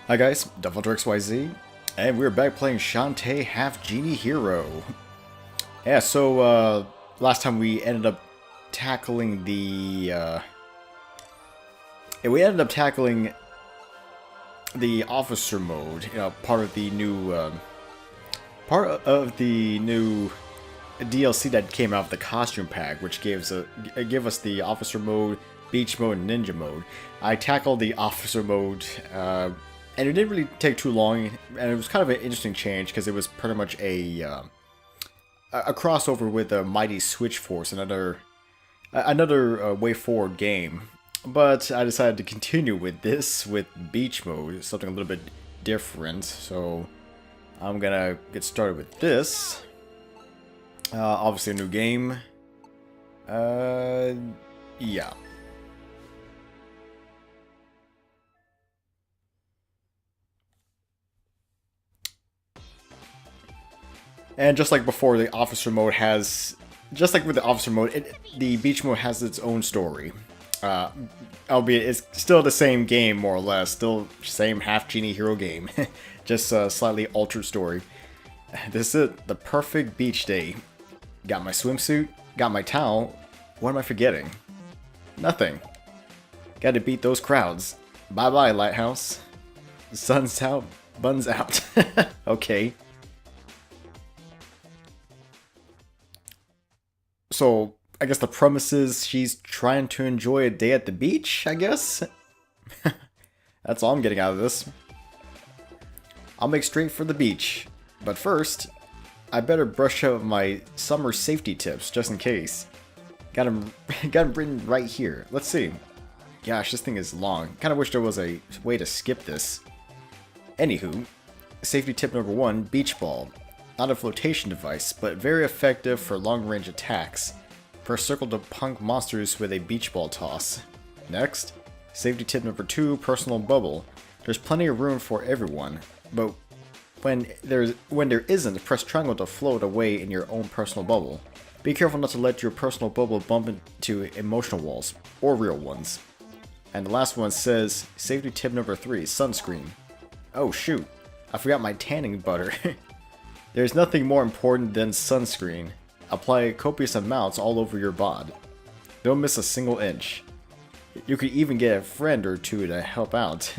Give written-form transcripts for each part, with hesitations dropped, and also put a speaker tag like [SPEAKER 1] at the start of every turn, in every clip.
[SPEAKER 1] Hi guys, DevilHunterXYZ, and we're back playing Shantae Half-Genie Hero. Yeah, so last time we ended up tackling the officer mode, part of the new DLC that came out of the costume pack, which gave us the officer mode, beach mode, and ninja mode. I tackled the officer mode, and it didn't really take too long, and it was kind of an interesting change because it was pretty much a crossover with the Mighty Switch Force, another way forward game. But I decided to continue with this with beach mode, something a little bit different. So I'm gonna get started with this. Obviously a new game. Yeah. And just like before, the officer mode has, just like with the officer mode, the beach mode has its own story. Albeit it's still the same game, more or less, still same Half-Genie hero game, just a slightly altered story. This is it, the perfect beach day. Got my swimsuit, got my towel. What am I forgetting? Nothing. Got to beat those crowds. Bye bye, lighthouse. Sun's out, buns out. Okay. So, I guess the premise is she's trying to enjoy a day at the beach, I guess? That's all I'm getting out of this. I'll make straight for the beach. But first, I better brush up my summer safety tips, just in case. Got them written right here. Let's see. Gosh, this thing is long. Kinda wish there was a way to skip this. Anywho, safety tip number 1, beach ball. Not a flotation device, but very effective for long-range attacks. Press circle to punk monsters with a beach ball toss. Next, safety tip number 2, personal bubble. There's plenty of room for everyone, but when there isn't, press triangle to float away in your own personal bubble. Be careful not to let your personal bubble bump into emotional walls, or real ones. And the last one says, safety tip number 3, sunscreen. Oh shoot, I forgot my tanning butter. There's nothing more important than sunscreen. Apply copious amounts all over your bod. Don't miss a single inch. You could even get a friend or two to help out.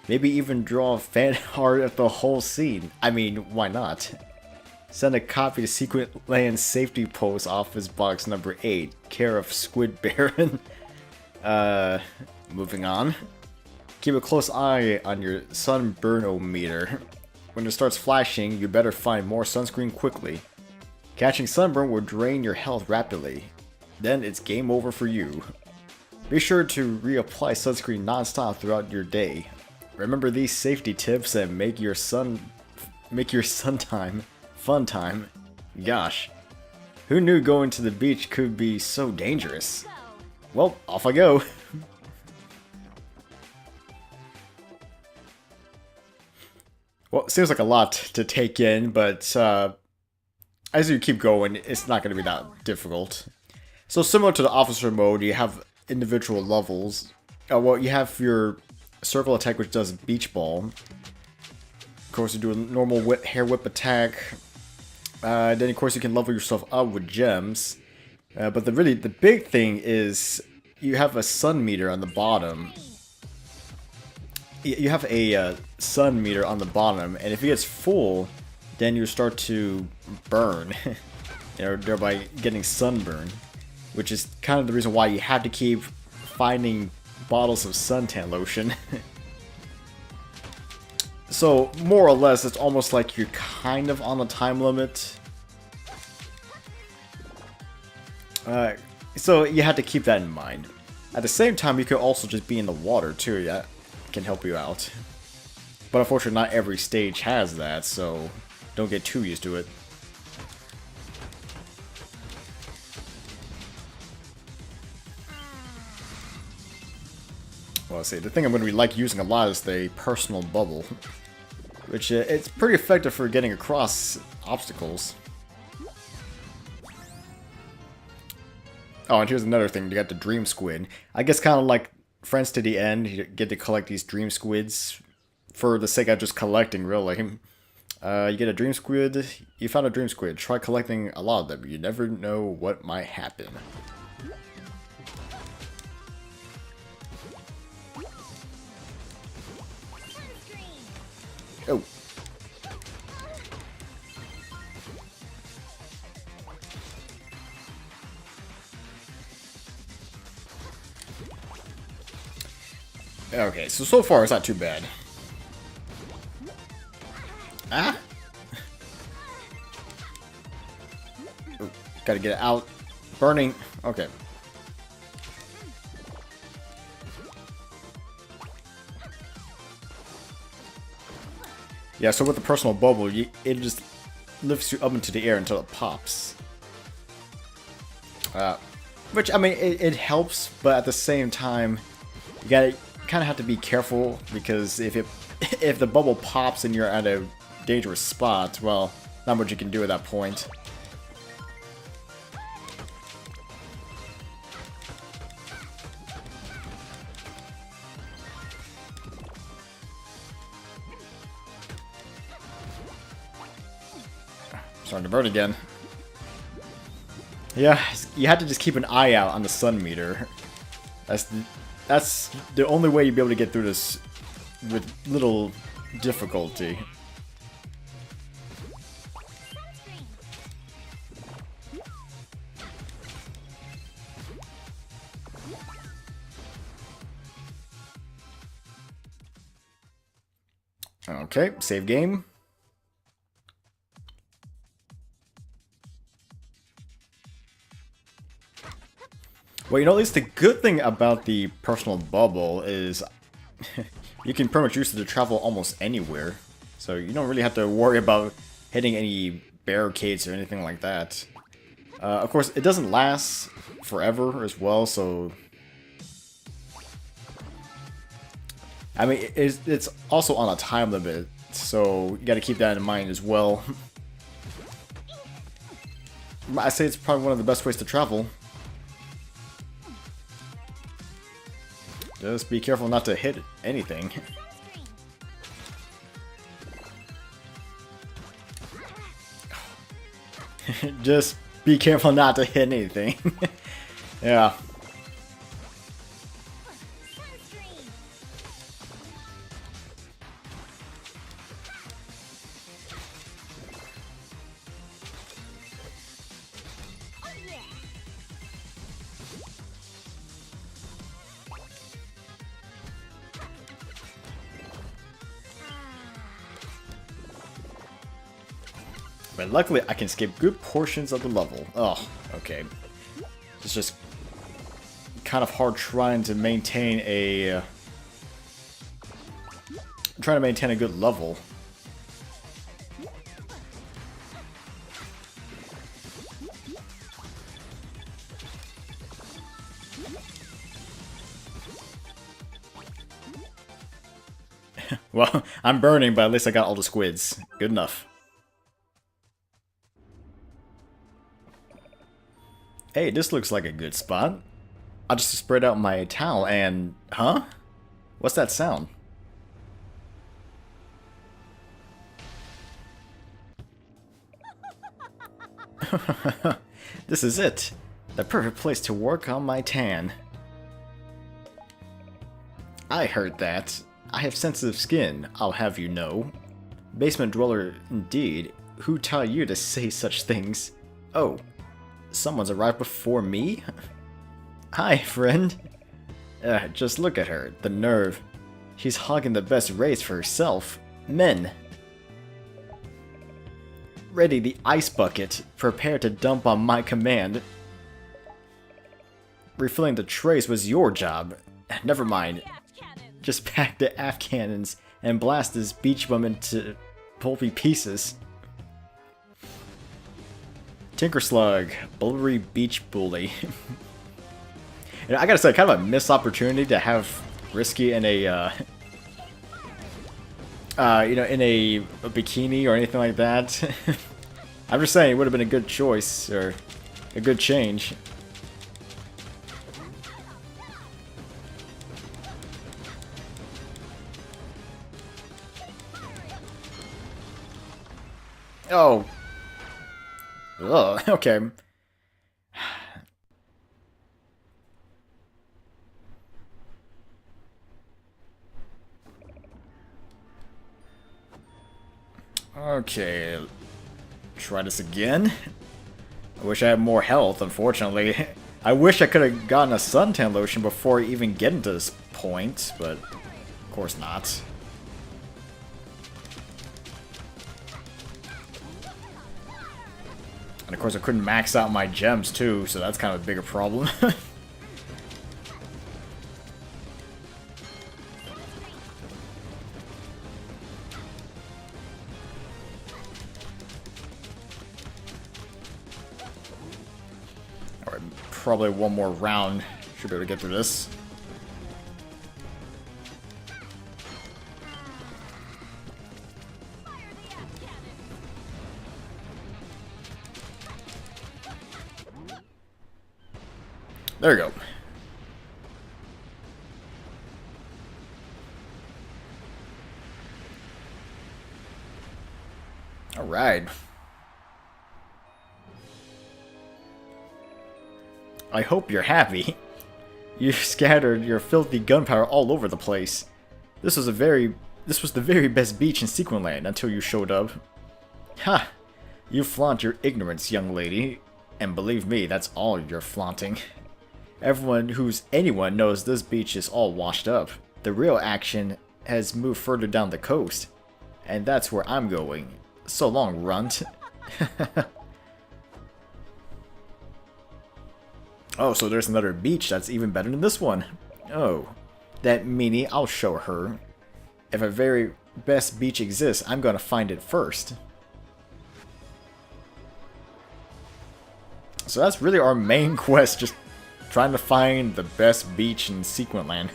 [SPEAKER 1] Maybe even draw a fan art of the whole scene. I mean, why not? Send a copy to Sequin Land Safety Post Office Box number 8, care of Squid Baron. Moving on. Keep a close eye on your sunburn-o-meter. When it starts flashing, you better find more sunscreen quickly. Catching sunburn will drain your health rapidly. Then it's game over for you. Be sure to reapply sunscreen non-stop throughout your day. Remember these safety tips and make your sun time fun time. Gosh, who knew going to the beach could be so dangerous? Well, off I go. Well, it seems like a lot to take in, but as you keep going, it's not going to be that difficult. So similar to the officer mode, you have individual levels. Well, you have your circle attack, which does beach ball. Of course, you do a normal hair whip attack. Then, of course, you can level yourself up with gems. But the big thing is you have a sun meter on the bottom. You have a sun meter on the bottom, and if it gets full, then you start to burn, thereby getting sunburn, which is kind of the reason why you have to keep finding bottles of suntan lotion. So, more or less, it's almost like you're kind of on a time limit. So you have to keep that in mind. At the same time, you could also just be in the water too. That can help you out. But unfortunately, not every stage has that, so don't get too used to it. Well, let's see, the thing I'm going to be using a lot is the personal bubble, which it's pretty effective for getting across obstacles. Oh, and here's another thing, you got the Dream Squid. I guess kind of like Friends to the End, you get to collect these Dream Squids for the sake of just collecting, really. You get a dream squid. You found a dream squid. Try collecting a lot of them. You never know what might happen. Oh. Okay, so far it's not too bad. Ah! Ooh, gotta get it out. Burning. Okay. Yeah, so with the personal bubble, it just lifts you up into the air until it pops. Which, I mean, it helps, but at the same time, you gotta kind of have to be careful, because if the bubble pops and you're at a dangerous spot, well, not much you can do at that point. Starting to burn again. Yeah, you have to just keep an eye out on the sun meter. That's the only way you'll be able to get through this with little difficulty. Okay, save game. Well, you know, at least the good thing about the personal bubble is you can pretty much use it to travel almost anywhere. So you don't really have to worry about hitting any barricades or anything like that. Of course, it doesn't last forever as well, so... I mean, it's also on a time limit, so you gotta keep that in mind as well. I say it's probably one of the best ways to travel. Just be careful not to hit anything. Just be careful not to hit anything. Yeah. But luckily, I can skip good portions of the level. Oh, okay. It's just kind of hard trying to maintain a good level. Well, I'm burning, but at least I got all the squids. Good enough. Hey, this looks like a good spot. I'll just spread out my towel and... Huh? What's that sound? This is it. The perfect place to work on my tan. I heard that. I have sensitive skin, I'll have you know. Basement dweller indeed. Who taught you to say such things? Oh. Someone's arrived before me? Hi, friend. Just look at her, the nerve. She's hogging the best race for herself. Men. Ready the ice bucket. Prepare to dump on my command. Refilling the trays was your job. Never mind. Just pack the AF cannons and blast this beach bum into pulpy pieces. Tinker Slug, Bullery Beach Bully. You know, I gotta say, kind of a missed opportunity to have Risky in a, you know, in a bikini or anything like that. I'm just saying, it would have been a good choice, or a good change. Oh. Ugh, okay. Okay. Try this again. I wish I had more health, unfortunately. I wish I could have gotten a suntan lotion before even getting to this point, but of course not. And of course I couldn't max out my gems too, so that's kind of a bigger problem. Alright, probably one more round. Should be able to get through this. There we go. Alright. I hope you're happy. You scattered your filthy gunpowder all over the place. This was the very best beach in Sequin Land until you showed up. Ha! You flaunt your ignorance, young lady. And believe me, that's all you're flaunting. Anyone knows this beach is all washed up. The real action has moved further down the coast. And that's where I'm going. So long, runt. Oh, so there's another beach that's even better than this one. Oh, that meanie, I'll show her. If a very best beach exists, I'm gonna find it first. So that's really our main quest, just trying to find the best beach in Sequin Land.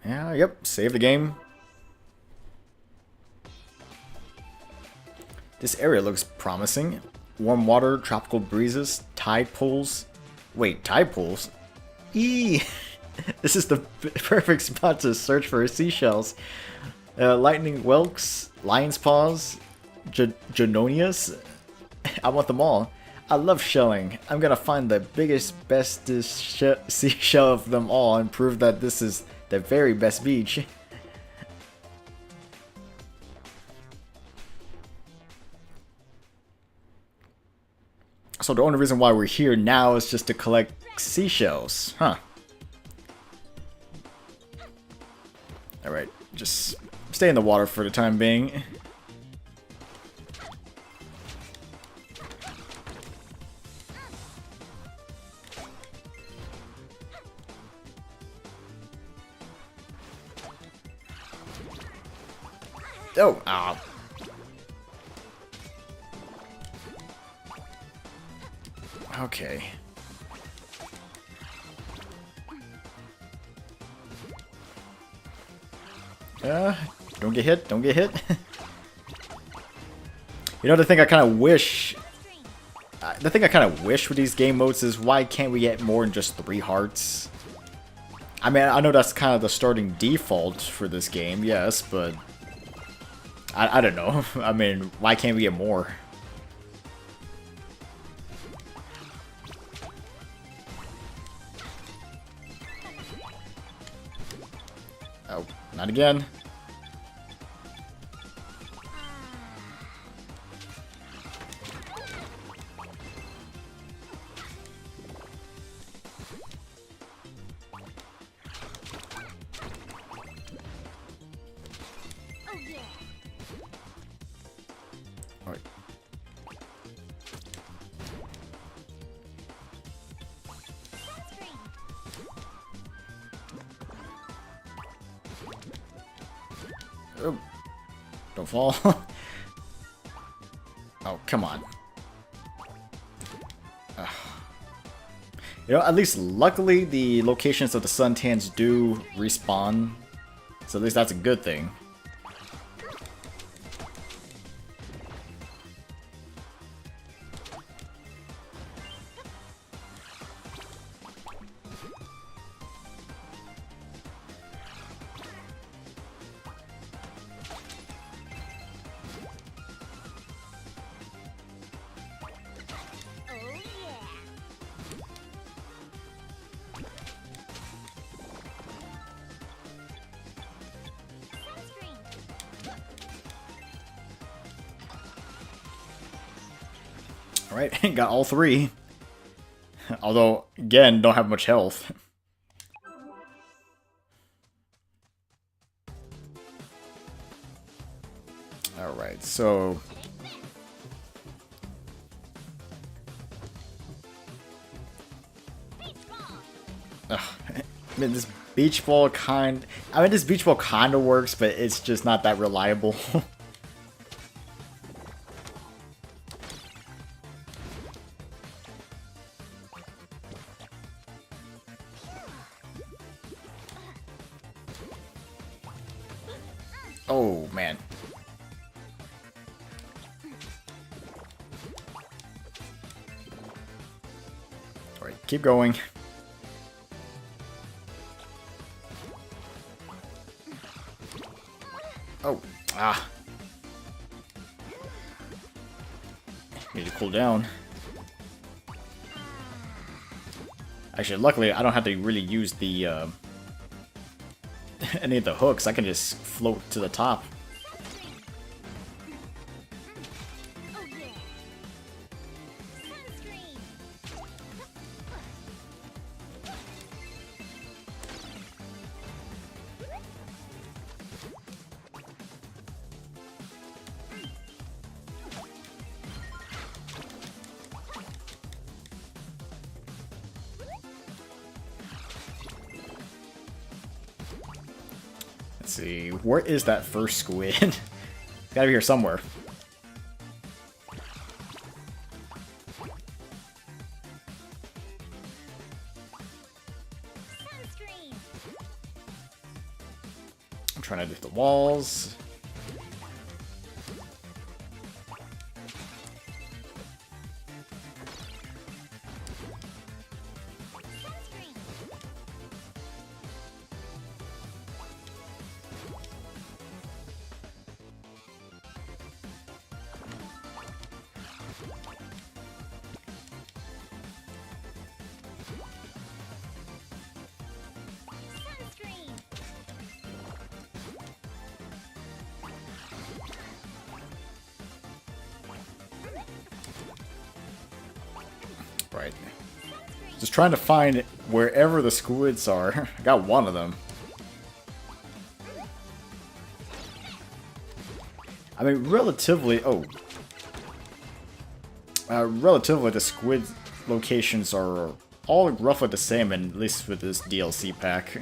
[SPEAKER 1] Yeah, yep, save the game. This area looks promising. Warm water, tropical breezes, tide pools. Wait, tide pools? Eee! This is the perfect spot to search for seashells. Lightning whelks, lion's paws, Janonias. I want them all. I love shelling. I'm gonna find the biggest, bestest seashell of them all and prove that this is the very best beach. So the only reason why we're here now is just to collect seashells. Huh. Alright, just stay in the water for the time being. Oh, ah. Okay. Don't get hit, don't get hit. You know, the thing I kind of wish... with these game modes is why can't we get more than just 3 hearts? I mean, I know that's kind of the starting default for this game, yes, but... I don't know. I mean, why can't we get more? Oh, not again. Alright. Oh, don't fall. Oh, come on. Ugh. You know, at least luckily the locations of the suntans do respawn. So at least that's a good thing. Alright, got all three. Although, again, don't have much health. Alright, so... Ugh. I mean, this beach ball kind of works, but it's just not that reliable. Oh, man. Alright, keep going. Oh, need to cool down. Actually, luckily, I don't have to really use the, any of the hooks. I can just float to the top. Let's see, where is that first squid? It's gotta be here somewhere. I'm trying to do the walls. Right. Just trying to find wherever the squids are. I got one of them. I mean, relatively... Oh. Relatively, the squid locations are all roughly the same, at least with this DLC pack.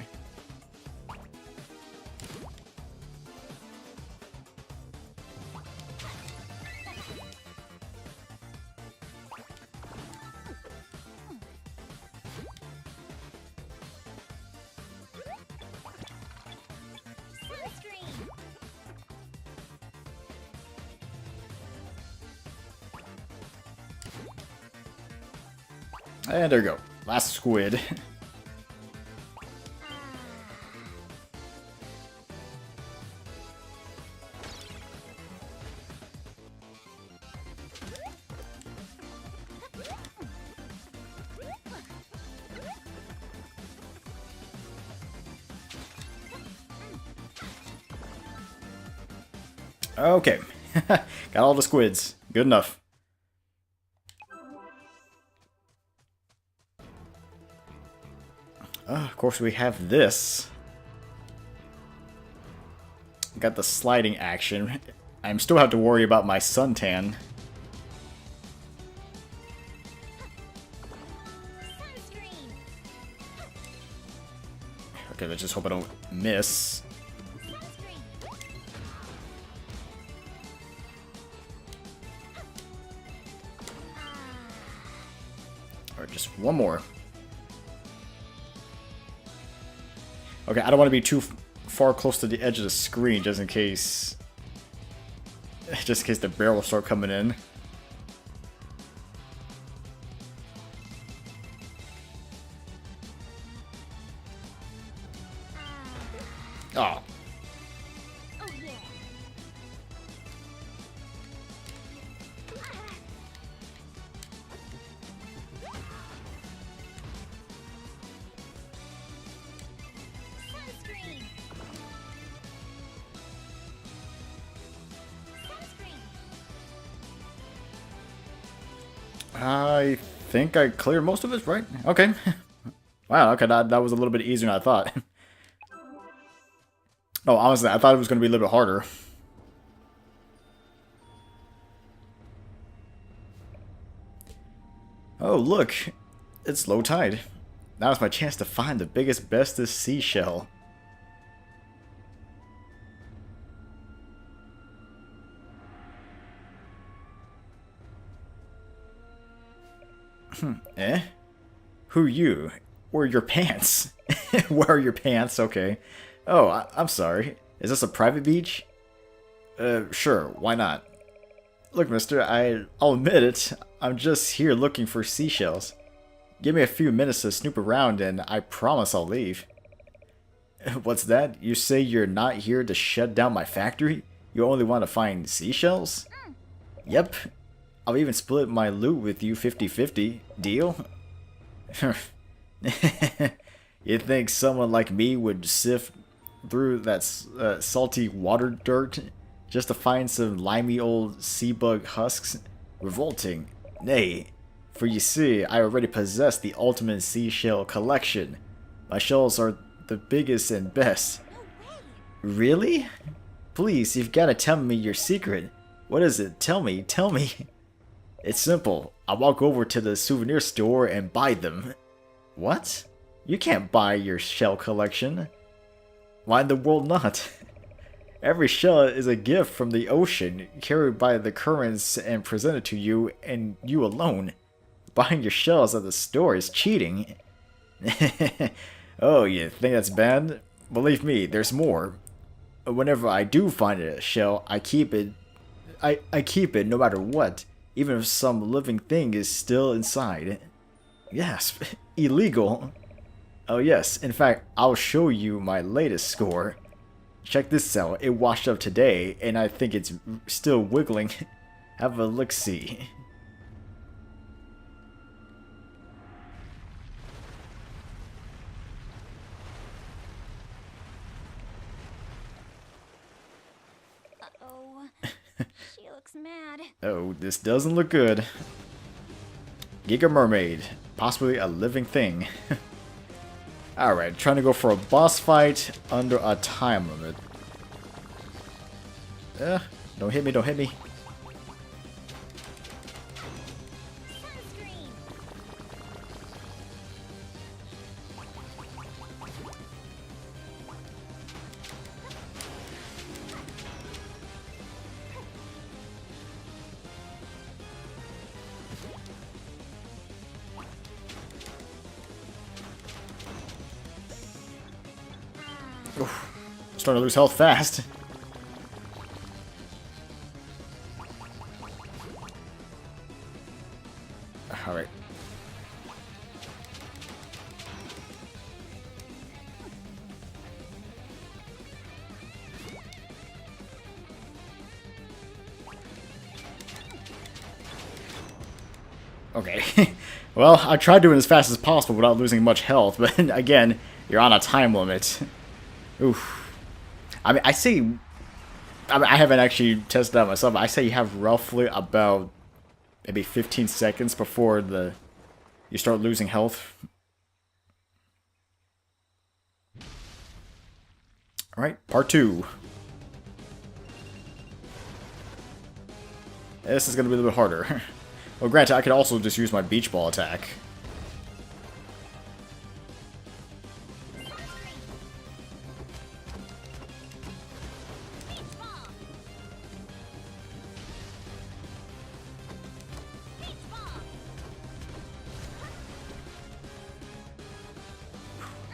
[SPEAKER 1] And there you go. Last squid. Okay. Got all the squids. Good enough. Of course, we have this. Got the sliding action. I still have to worry about my suntan. Okay, let's just hope I don't miss. Or just one more. Okay, I don't want to be too far close to the edge of the screen, just in case the barrels start coming in. Oh. I think I cleared most of it, right? Okay. Wow, okay, that was a little bit easier than I thought. Oh, honestly, I thought it was going to be a little bit harder. Oh, look. It's low tide. Now's my chance to find the biggest, bestest seashell. Eh? Who you? Where are your pants? Where are your pants? Okay. Oh, I'm sorry. Is this a private beach? Sure, why not? Look, mister, I'll admit it. I'm just here looking for seashells. Give me a few minutes to snoop around and I promise I'll leave. What's that? You say you're not here to shut down my factory? You only want to find seashells? Yep. I'll even split my loot with you 50-50. Deal? You think someone like me would sift through that salty water dirt just to find some limey old sea bug husks? Revolting. Nay, for you see, I already possess the ultimate seashell collection. My shells are the biggest and best. Really? Please, you've got to tell me your secret. What is it? Tell me, tell me. It's simple. I walk over to the souvenir store and buy them. What? You can't buy your shell collection. Why in the world not? Every shell is a gift from the ocean, carried by the currents and presented to you, and you alone. Buying your shells at the store is cheating. Oh, you think that's bad? Believe me, there's more. Whenever I do find a shell, I keep it. I keep it no matter what, even if some living thing is still inside. Yes, illegal. Oh yes, in fact, I'll show you my latest score. Check this out, it washed up today, and I think it's still wiggling. Have a look-see.
[SPEAKER 2] Uh-oh. She looks mad.
[SPEAKER 1] Oh, this doesn't look good. Giga Mermaid, possibly a living thing. Alright, trying to go for a boss fight under a time limit. Don't hit me, don't hit me. Oof. Starting to lose health fast. Alright. Okay. Well, I tried doing as fast as possible without losing much health, but again, you're on a time limit. Oof. I mean, I haven't actually tested that myself, but I say you have roughly about maybe 15 seconds before you start losing health. Alright, part 2. This is going to be a little bit harder. Well, granted, I could also just use my beach ball attack.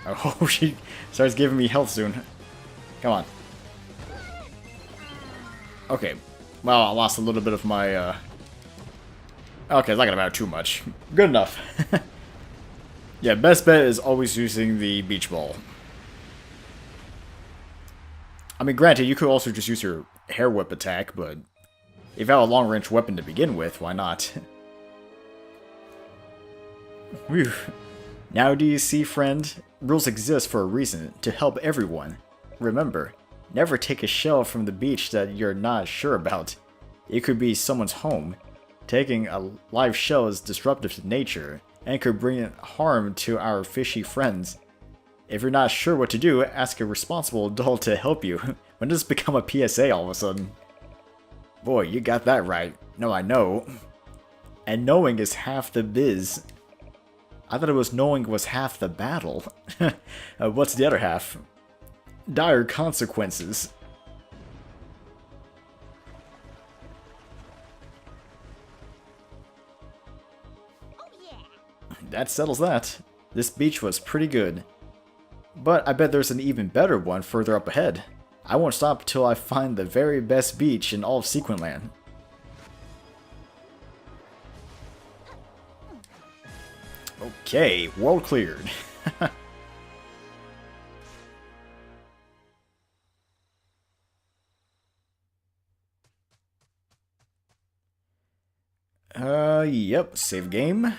[SPEAKER 1] Oh, she starts giving me health soon. Come on. Okay. Well, I lost a little bit of my, Okay, it's not gonna matter too much. Good enough. Yeah, best bet is always using the beach ball. I mean, granted, you could also just use your hair whip attack, but if you have a long-range weapon to begin with, why not? Whew. Now do you see, friend? Rules exist for a reason, to help everyone. Remember, never take a shell from the beach that you're not sure about. It could be someone's home. Taking a live shell is disruptive to nature and could bring harm to our fishy friends. If you're not sure what to do, ask a responsible adult to help you. When does this become a PSA all of a sudden? Boy, you got that right. No, I know. And knowing is half the biz. I thought it was knowing was half the battle. What's the other half? Dire consequences. That settles that. This beach was pretty good. But I bet there's an even better one further up ahead. I won't stop till I find the very best beach in all of Sequin Land. Okay, world cleared. Yep, save game.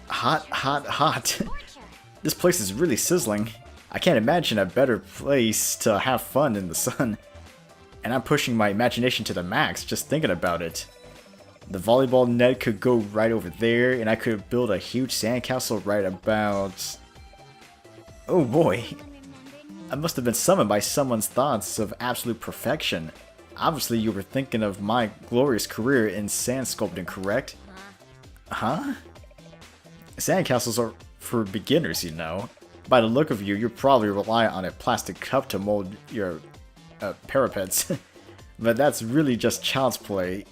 [SPEAKER 1] Hot, hot, hot. This place is really sizzling. I can't imagine a better place to have fun in the sun. And I'm pushing my imagination to the max just thinking about it. The volleyball net could go right over there, and I could build a huge sandcastle right about... Oh boy. I must have been summoned by someone's thoughts of absolute perfection. Obviously you were thinking of my glorious career in sand sculpting, correct? Huh? Sandcastles are for beginners, you know. By the look of you, probably rely on a plastic cup to mold your parapets. But that's really just child's play.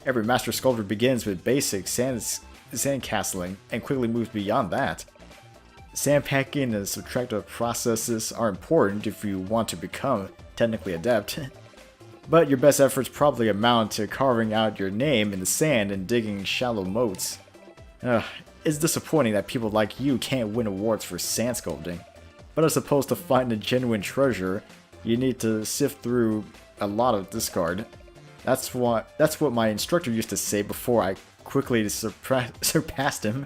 [SPEAKER 1] Every master sculptor begins with basic sandcastling and quickly moves beyond that. Sandpacking and subtractive processes are important if you want to become technically adept. But your best efforts probably amount to carving out your name in the sand and digging shallow moats. It's disappointing that people like you can't win awards for sand sculpting. But as opposed to find a genuine treasure, you need to sift through a lot of discard. That's what my instructor used to say before I quickly surpassed him.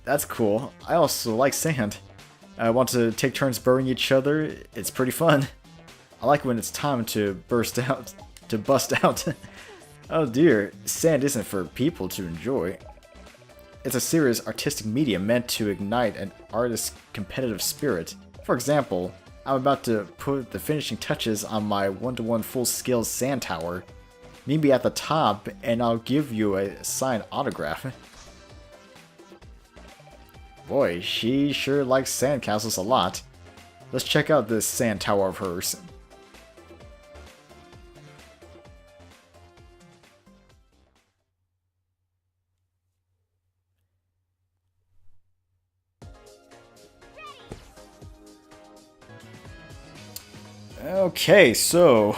[SPEAKER 1] That's cool. I also like sand. I want to take turns burying each other. It's pretty fun. I like when it's time to bust out. Oh dear, sand isn't for people to enjoy. It's a serious artistic medium meant to ignite an artist's competitive spirit. For example, I'm about to put the finishing touches on my 1-to-1 full-scale sand tower. Meet me at the top and I'll give you a signed autograph. Boy, she sure likes sandcastles a lot. Let's check out this sand tower of hers. Okay, so...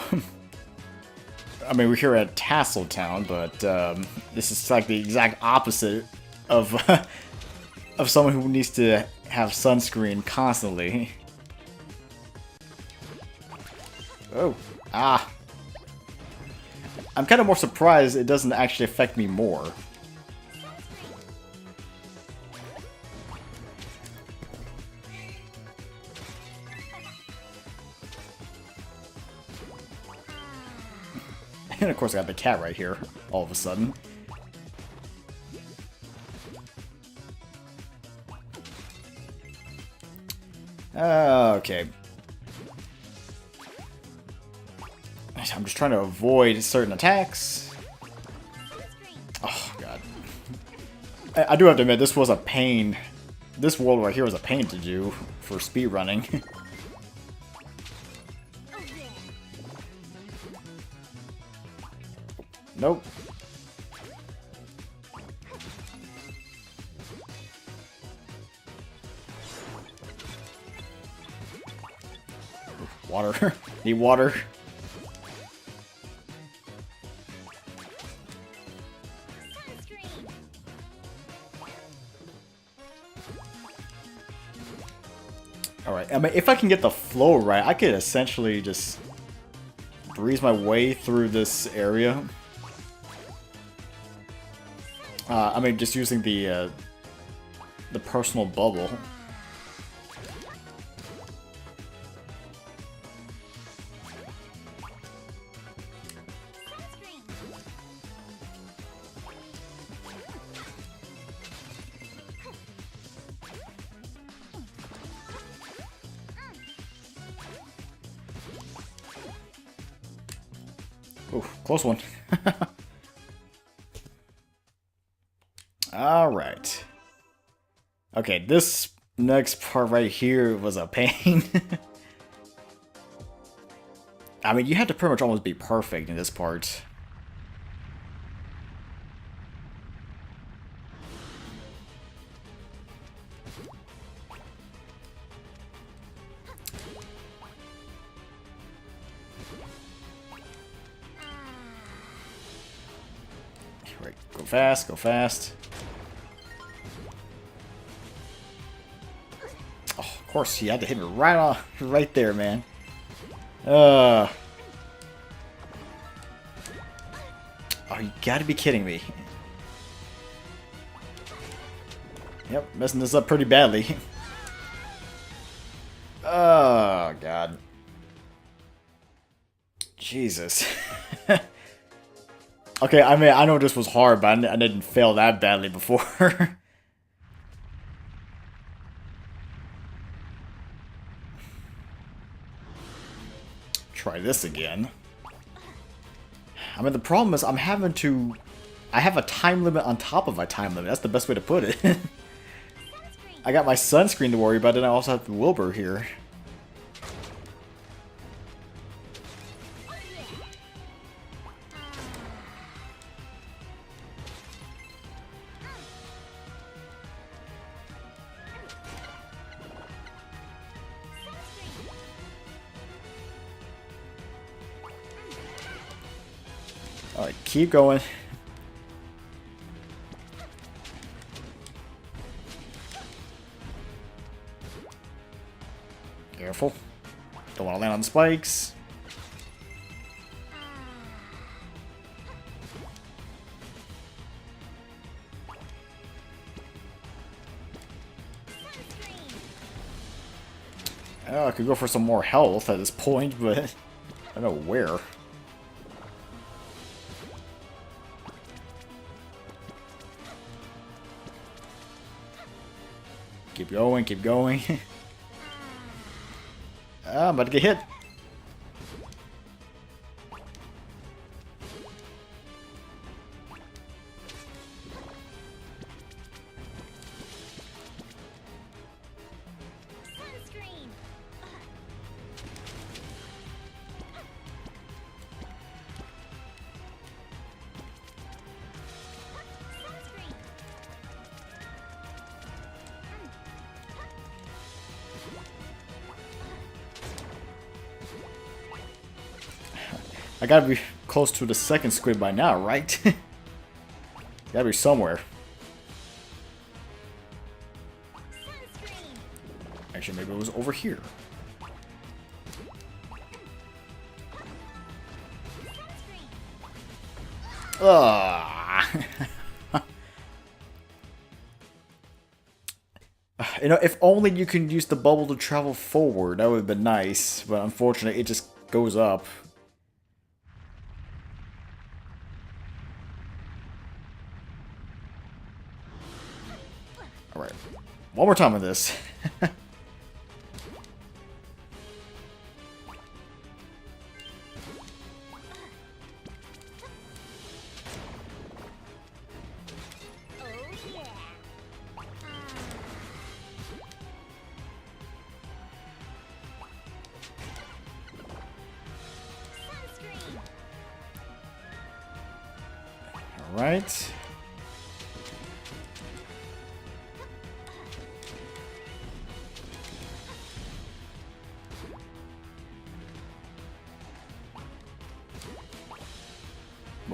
[SPEAKER 1] I mean, we're here at Tasseltown, but this is like the exact opposite of of someone who needs to have sunscreen constantly. Oh, I'm kind of more surprised it doesn't actually affect me more. And of course I got the cat right here, all of a sudden. Okay. I'm just trying to avoid certain attacks. Oh, God. I do have to admit, this was a pain. This world right here was a pain to do for speedrunning. Nope. Water. Need water. Alright, I mean, if I can get the flow right, I could essentially just breeze my way through this area. I mean, just using the personal bubble. Ooh, close one. Alright. Okay, this next part right here was a pain. I mean, you had to pretty much almost be perfect in this part. Right, go fast, go fast. Oh, of course, he had to hit me right there, man. Oh, you gotta be kidding me. Yep, messing this up pretty badly. Oh, God. Jesus. Okay, I mean, I know this was hard, but I didn't fail that badly before. Try this again. I mean, the problem is I have a time limit on top of my time limit. That's the best way to put it. I got my sunscreen to worry about, and I also have the Wilbur here. Alright, keep going. Careful. Don't want to land on spikes. Oh, I could go for some more health at this point, but I don't know where. Keep going, keep going. I'm about to get hit. I gotta be close to the second squid by now, right? Gotta be somewhere. Actually, maybe it was over here. You know, if only you can use the bubble to travel forward, that would have been nice. But unfortunately, it just goes up. Alright, one more time with this. Alright.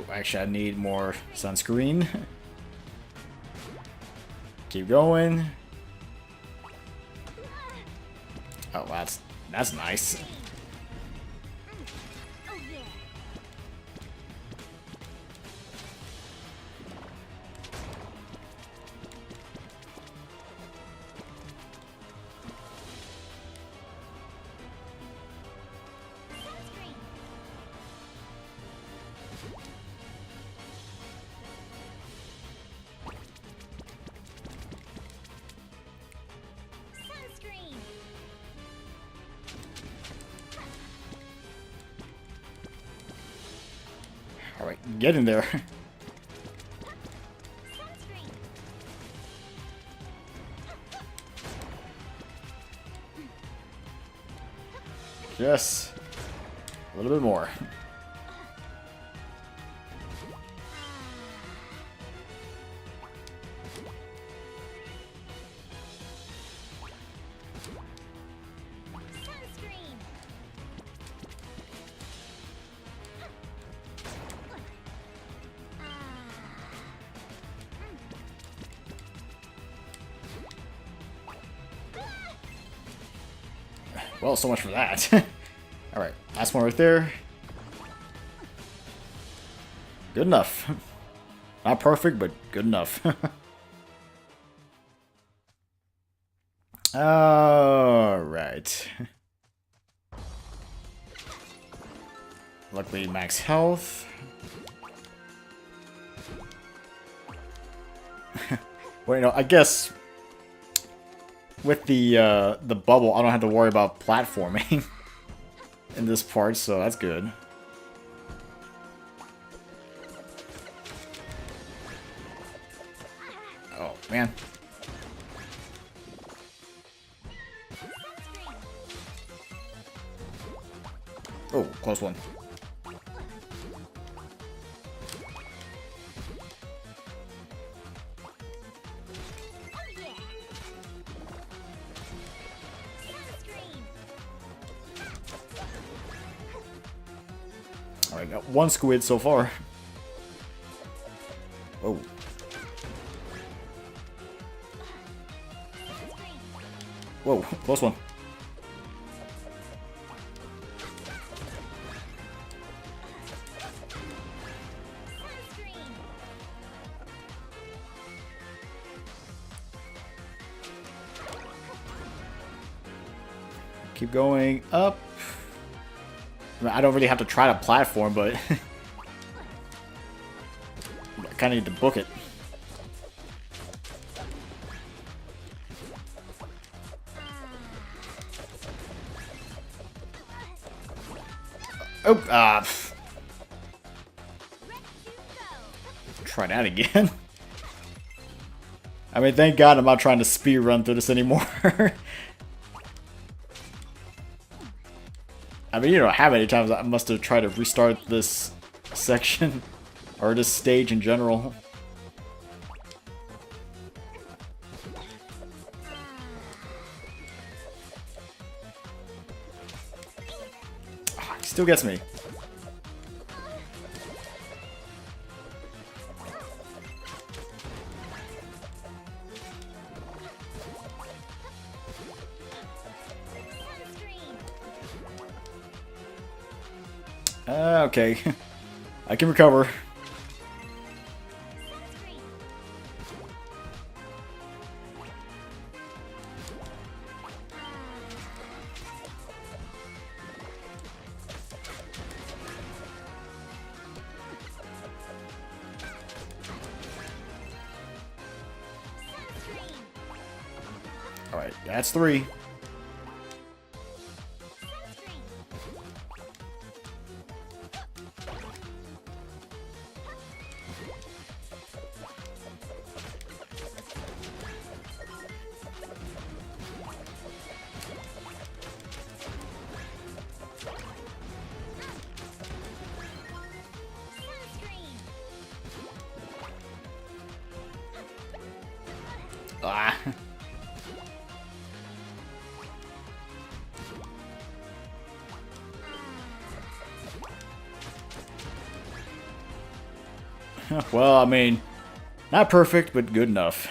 [SPEAKER 1] Actually, I need more sunscreen. Keep going. Oh, that's nice. Alright, get in there.
[SPEAKER 2] Sunscreen.
[SPEAKER 1] Yes. A little bit more.
[SPEAKER 2] Sunscreen.
[SPEAKER 1] Well, so much for that. Alright, last one right there. Good enough. Not perfect, but good enough. Alright. Luckily, max health. Well, you know, I guess with the bubble, I don't have to worry about platforming in this part, so that's good. Oh, man. Oh, close one. Alright, got one squid so far. Oh. Whoa, close one. Keep going up. I don't really have to try to platform, but I kind of need to book it. Oh, try that again. I mean, thank God I'm not trying to speed run through this anymore. I mean, you know how many times I must have tried to restart this section, or this stage in general. Oh, he still gets me. Okay. I can recover. Alright, that's 3. Ah. Well, I mean, not perfect, but good enough.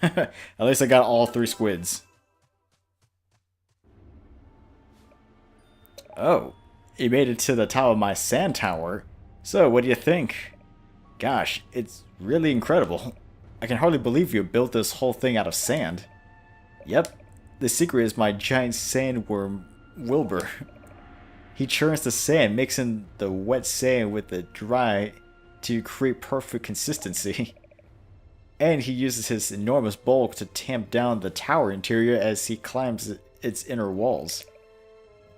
[SPEAKER 1] At least I got all 3 squids. Oh, you made it to the top of my sand tower. So, what do you think? Gosh, it's really incredible. I can hardly believe you built this whole thing out of sand. Yep, the secret is my giant sandworm, Wilbur. He churns the sand, mixing the wet sand with the dry to create perfect consistency. And he uses his enormous bulk to tamp down the tower interior as he climbs its inner walls.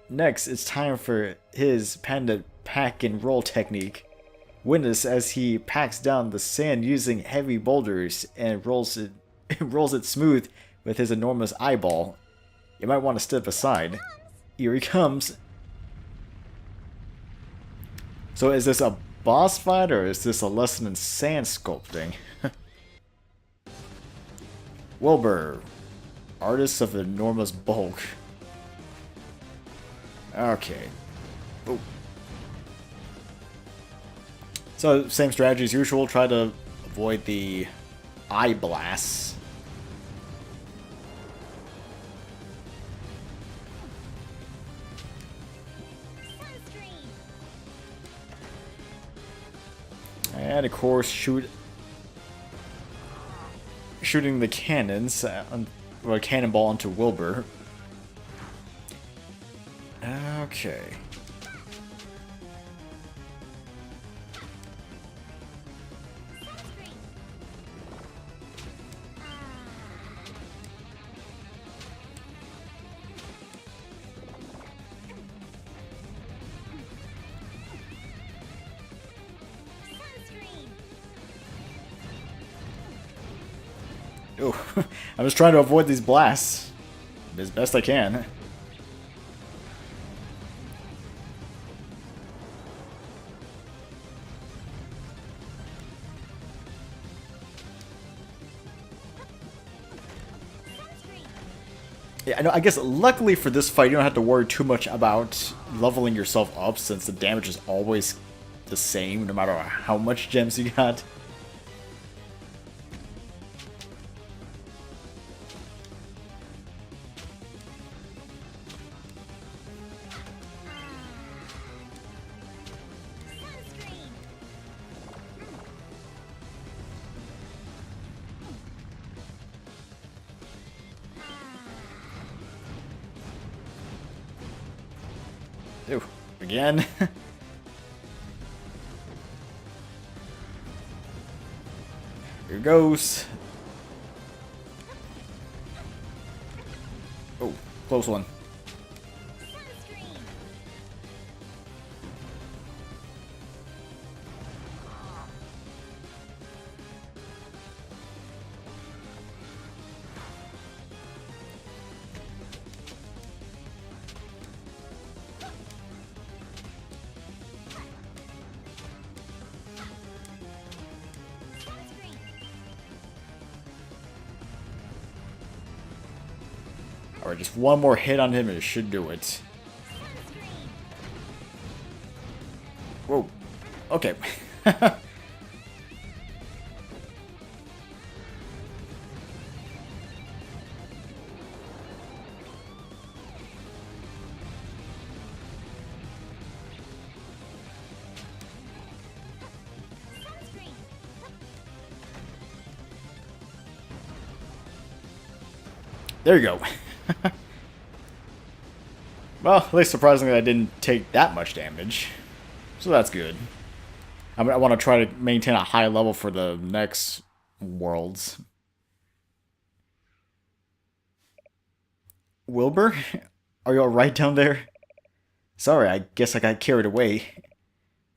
[SPEAKER 1] Next, it's time for his patented pack and roll technique. Witness as he packs down the sand using heavy boulders and rolls it smooth with his enormous eyeball. You might want to step aside. Here he comes. So is this a boss fight or is this a lesson in sand sculpting? Wilbur, artist of enormous bulk. Okay. Ooh. So, same strategy as usual, try to avoid the eye blasts. And of course, shooting the cannons, or a cannonball onto Wilbur. Okay. Ooh, I'm just trying to avoid these blasts as best I can. Yeah, I guess luckily for this fight, you don't have to worry too much about leveling yourself up, since the damage is always the same, no matter how much gems you got. Ooh, again. Here goes. Oh, close one. Alright, just one more hit on him and it should do it. Whoa. Okay. There you go. Well, at least surprisingly I didn't take that much damage. So that's good. I want to try to maintain a high level for the next worlds. Wilbur? Are you alright down there? Sorry, I guess I got carried away.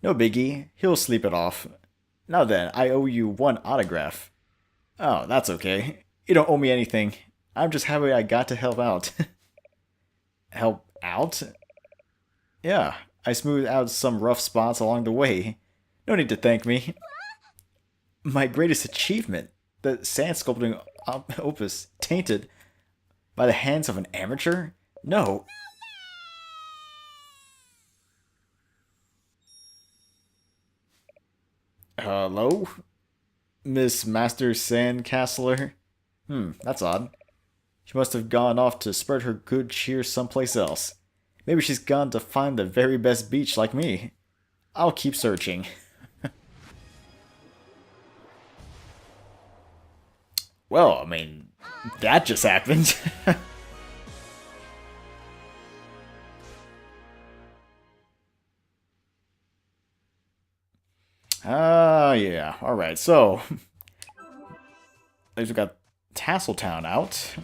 [SPEAKER 1] No biggie, he'll sleep it off. Now then, I owe you one autograph. Oh, that's okay. You don't owe me anything. I'm just happy I got to help out. Help out? Yeah, I smoothed out some rough spots along the way. No need to thank me. My greatest achievement, the sand sculpting opus, tainted by the hands of an amateur? No. Hello? Miss Master Sandcastler? That's odd. She must have gone off to spread her good cheer someplace else. Maybe she's gone to find the very best beach like me. I'll keep searching. Well, I mean, that just happened. Yeah. Alright, so... at least we got Tasseltown out.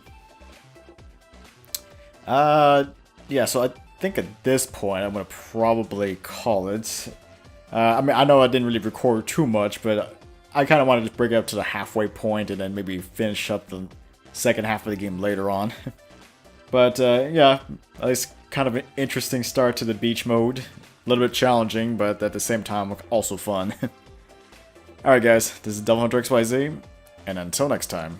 [SPEAKER 1] Yeah, so I think at this point I'm going to probably call it. I mean, I know I didn't really record too much, but I kind of wanted to bring it up to the halfway point and then maybe finish up the second half of the game later on. But yeah, at least kind of an interesting start to the beach mode. A little bit challenging, but at the same time also fun. Alright guys, this is DevilHunterXYZ, and until next time.